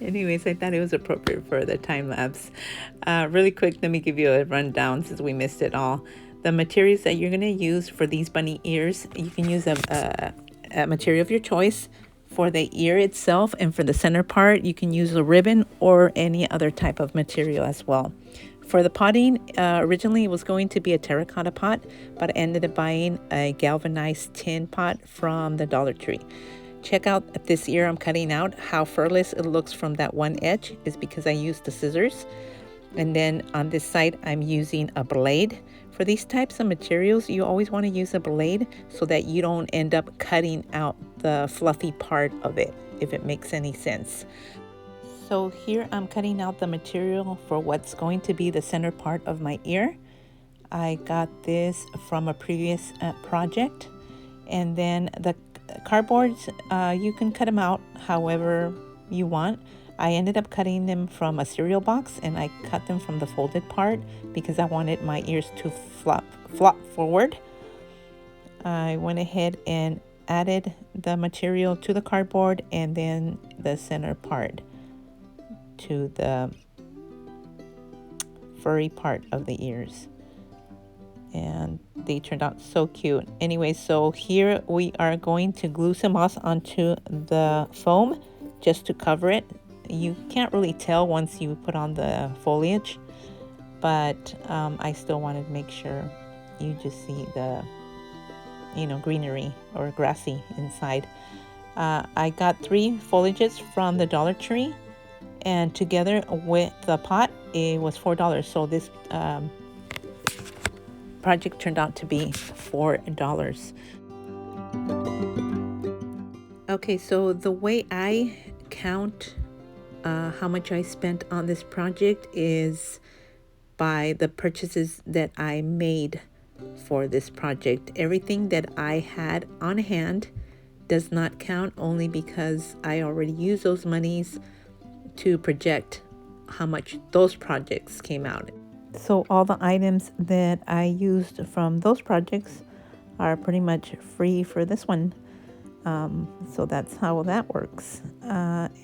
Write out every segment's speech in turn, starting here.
Anyways, I thought it was appropriate for the time lapse. Really quick, let me give you a rundown since we missed it all. The materials that you're going to use for these bunny ears, you can use a material of your choice. For the ear itself and for the center part, you can use a ribbon or any other type of material as well. For the potting, originally it was going to be a terracotta pot, but I ended up buying a galvanized tin pot from the Dollar Tree. Check out this ear I'm cutting out, how furless it looks from that one edge is because I used the scissors. And then on this side, I'm using a blade. For these types of materials, you always want to use a blade so that you don't end up cutting out the fluffy part of it, if it makes any sense. So here I'm cutting out the material for what's going to be the center part of my ear. I got this from a previous project. And then the cardboards, you can cut them out however you want. I ended up cutting them from a cereal box, and I cut them from the folded part because I wanted my ears to flop forward. I went ahead and added the material to the cardboard and then the center part to the furry part of the ears. And they turned out so cute. Anyway, so here we are going to glue some moss onto the foam just to cover it. You can't really tell once you put on the foliage, but I still wanted to make sure you just see the, greenery or grassy inside. I got 3 foliages from the Dollar Tree, and together with the pot, it was $4. So this project turned out to be $4. Okay, so the way I count how much I spent on this project is by the purchases that I made for this project. Everything that I had on hand does not count, only because I already used those monies to project how much those projects came out. So all the items that I used from those projects are pretty much free for this one. So that's how that works.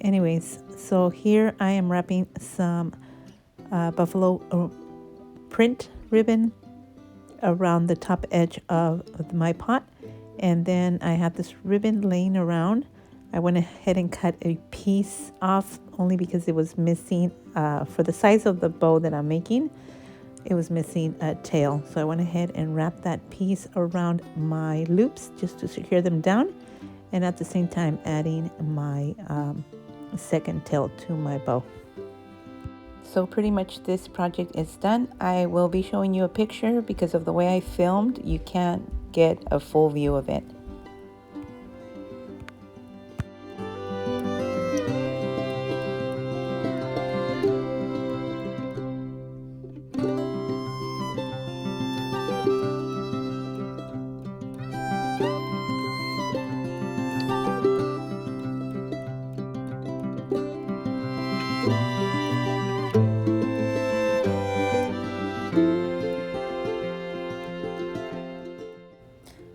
Anyways, so here I am wrapping some buffalo print ribbon around the top edge of my pot. And then I had this ribbon laying around. I went ahead and cut a piece off only because it was missing, for the size of the bow that I'm making, it was missing a tail. So I went ahead and wrapped that piece around my loops just to secure them down. And at the same time adding my second tail to my bow. So pretty much this project is done. I will be showing you a picture because of the way I filmed. You can't get a full view of it.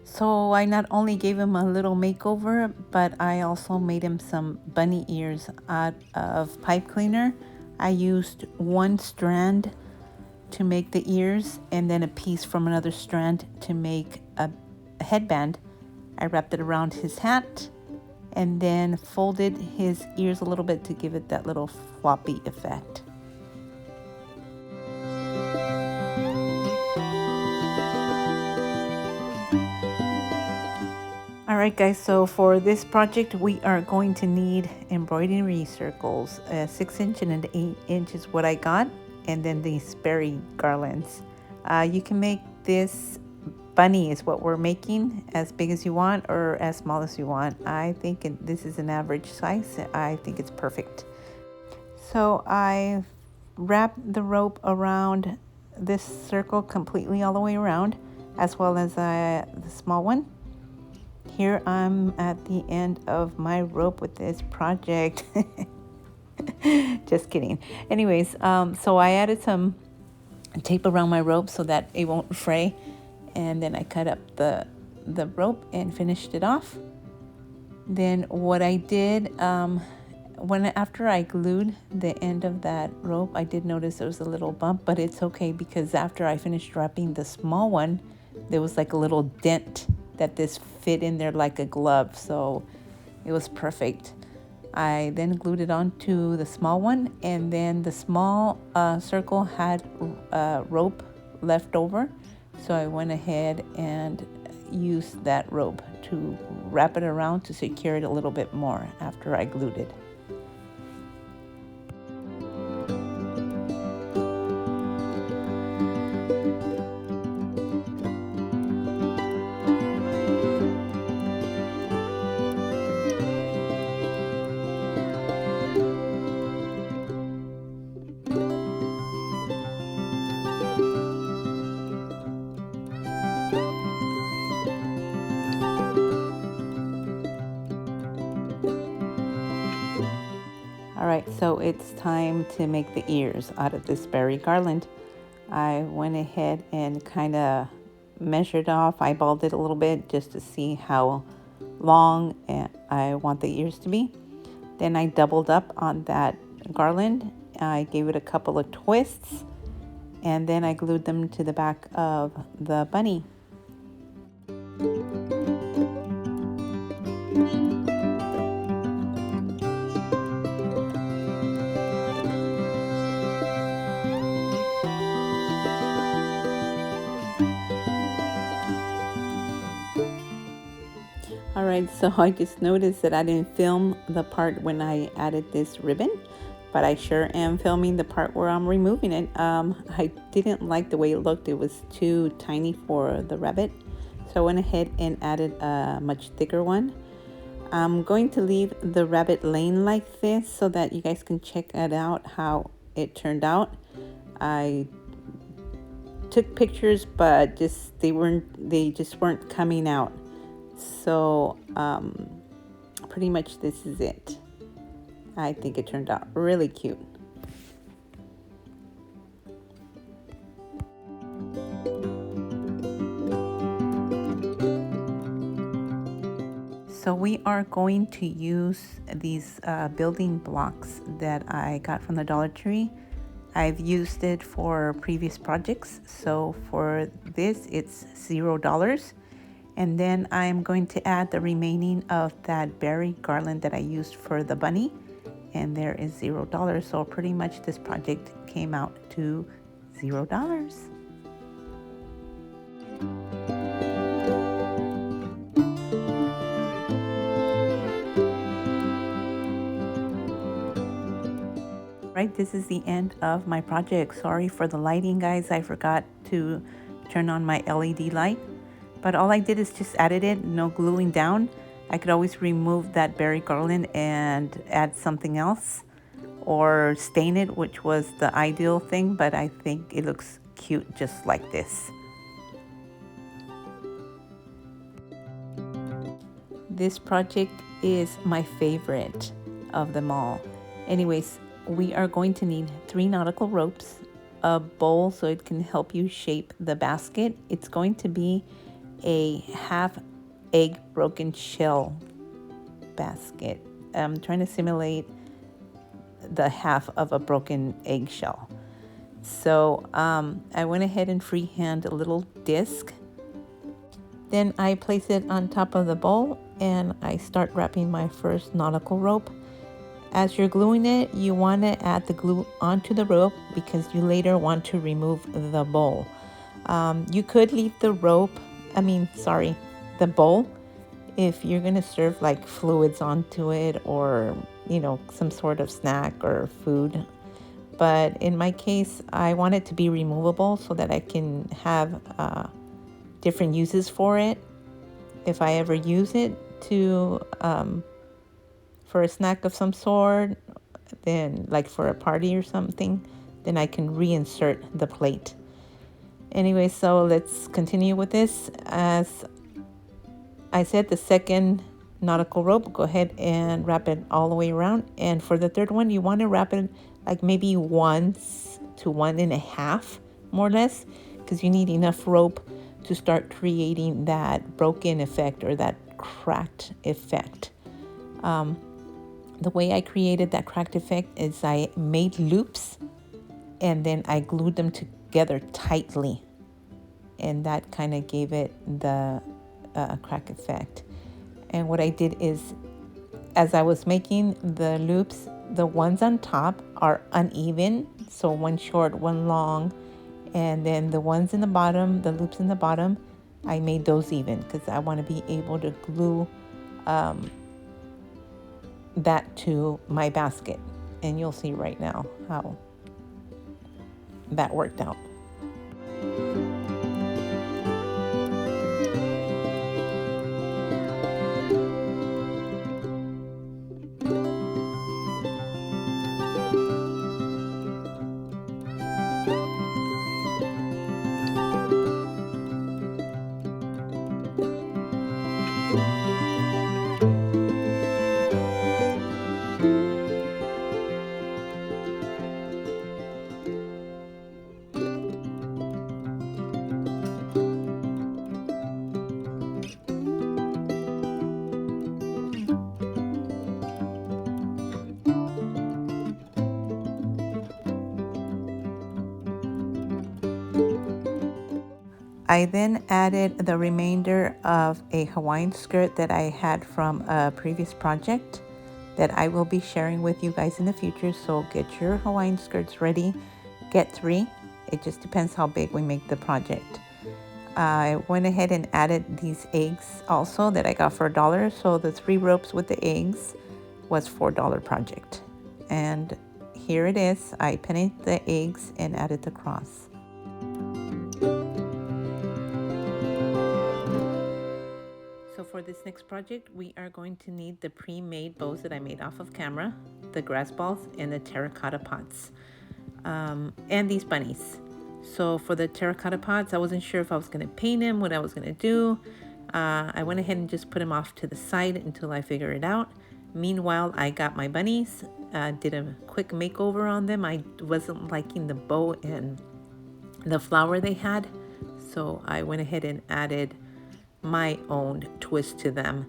So I not only gave him a little makeover, but I also made him some bunny ears out of pipe cleaner. I used one strand to make the ears and then a piece from another strand to make a headband. I wrapped it around his hat and then folded his ears a little bit to give it that little floppy effect. Alright guys, so for this project we are going to need embroidery circles. 6-inch and an 8-inch is what I got, and then these berry garlands. You can make this bunny is what we're making, as big as you want or as small as you want. I think this is an average size. I think it's perfect. So I wrapped the rope around this circle completely all the way around. as well as the small one. Here I'm at the end of my rope with this project. Just kidding. Anyways, so I added some tape around my rope so that it won't fray, and then I cut up the rope and finished it off. Then what I did, after I glued the end of that rope, I did notice there was a little bump, but it's okay because after I finished wrapping the small one, there was like a little dent that this fit in there like a glove, so it was perfect. I then glued it onto the small one, and then the small circle had rope left over, so I went ahead and used that rope to wrap it around to secure it a little bit more after I glued it. All right, so it's time to make the ears out of this berry garland. I went ahead and kind of measured off, eyeballed it a little bit just to see how long I want the ears to be. Then I doubled up on that garland. I gave it a couple of twists, and then I glued them to the back of the bunny. All right, so I just noticed that I didn't film the part when I added this ribbon, but I sure am filming the part where I'm removing it. I didn't like the way it looked. It was too tiny for the rabbit, so I went ahead and added a much thicker one. I'm going to leave the rabbit laying like this so that you guys can check it out how it turned out. I took pictures, but they just weren't coming out. So pretty much this is it. I think it turned out really cute. So we are going to use these building blocks that I got from the Dollar Tree. I've used it for previous projects. So for this, it's $0. And then I'm going to add the remaining of that berry garland that I used for the bunny. And there is $0. So pretty much this project came out to $0. Right, this is the end of my project. Sorry for the lighting, guys. I forgot to turn on my LED light. But all I did is just added it, no gluing down. I could always remove that berry garland and add something else or stain it, which was the ideal thing, but I think it looks cute just like this. This project is my favorite of them all. Anyways, we are going to need 3 nautical ropes, a bowl so it can help you shape the basket. It's going to be a half egg broken shell basket. I'm trying to simulate the half of a broken eggshell. So I went ahead and freehand a little disc. Then I place it on top of the bowl and I start wrapping my first nautical rope. As you're gluing it, you want to add the glue onto the rope because you later want to remove the bowl. You could leave the bowl if you're going to serve like fluids onto it or, some sort of snack or food. But in my case, I want it to be removable so that I can have different uses for it. If I ever use it to for a snack of some sort, then like for a party or something, then I can reinsert the plate. Anyway, so let's continue with this. As I said, the second nautical rope, go ahead and wrap it all the way around. And for the third one, you want to wrap it like maybe 1 to 1.5, more or less, because you need enough rope to start creating that broken effect or that cracked effect. The way I created that cracked effect is I made loops and then I glued them together tightly, and that kind of gave it the crack effect. And what I did is, as I was making the loops, the ones on top are uneven, so one short, one long, and then the ones in the bottom, the loops in the bottom, I made those even because I want to be able to glue that to my basket, and you'll see right now how that worked out. I then added the remainder of a Hawaiian skirt that I had from a previous project that I will be sharing with you guys in the future. So get your Hawaiian skirts ready. Get 3. It just depends how big we make the project. I went ahead and added these eggs also that I got for $1. So the 3 ropes with the eggs was $4 project. And here it is. I pinned the eggs and added the cross. So for this next project, we are going to need the pre-made bows that I made off of camera, the grass balls, and the terracotta pots, and these bunnies. So for the terracotta pots, I wasn't sure if I was going to paint them, what I was going to do. I went ahead and just put them off to the side until I figure it out. Meanwhile, I got my bunnies, did a quick makeover on them. I wasn't liking the bow and the flower they had, so I went ahead and added my own twist to them.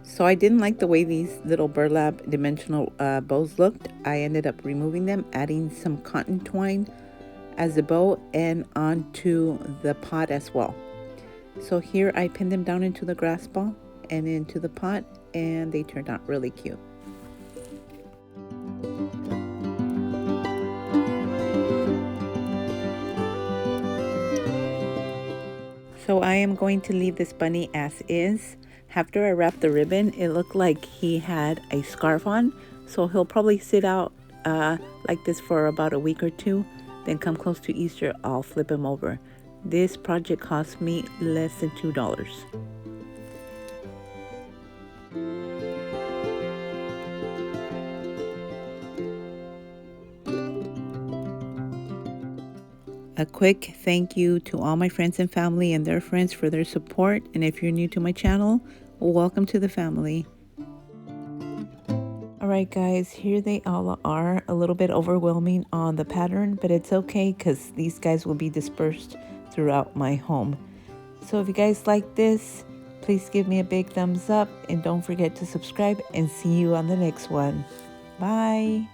So I didn't like the way these little burlap dimensional bows looked. I ended up removing them, adding some cotton twine as a bow and onto the pot as well. So here I pinned them down into the grass ball and into the pot, and they turned out really cute. So I am going to leave this bunny as is. After I wrapped the ribbon, it looked like he had a scarf on, so he'll probably sit out like this for about a week or 2. Then come close to Easter, I'll flip him over. This project cost me less than $2. A quick thank you to all my friends and family and their friends for their support. And if you're new to my channel, welcome to the family. Alright guys, here they all are. A little bit overwhelming on the pattern, but it's okay because these guys will be dispersed throughout my home. So if you guys like this, please give me a big thumbs up and don't forget to subscribe, and see you on the next one. Bye.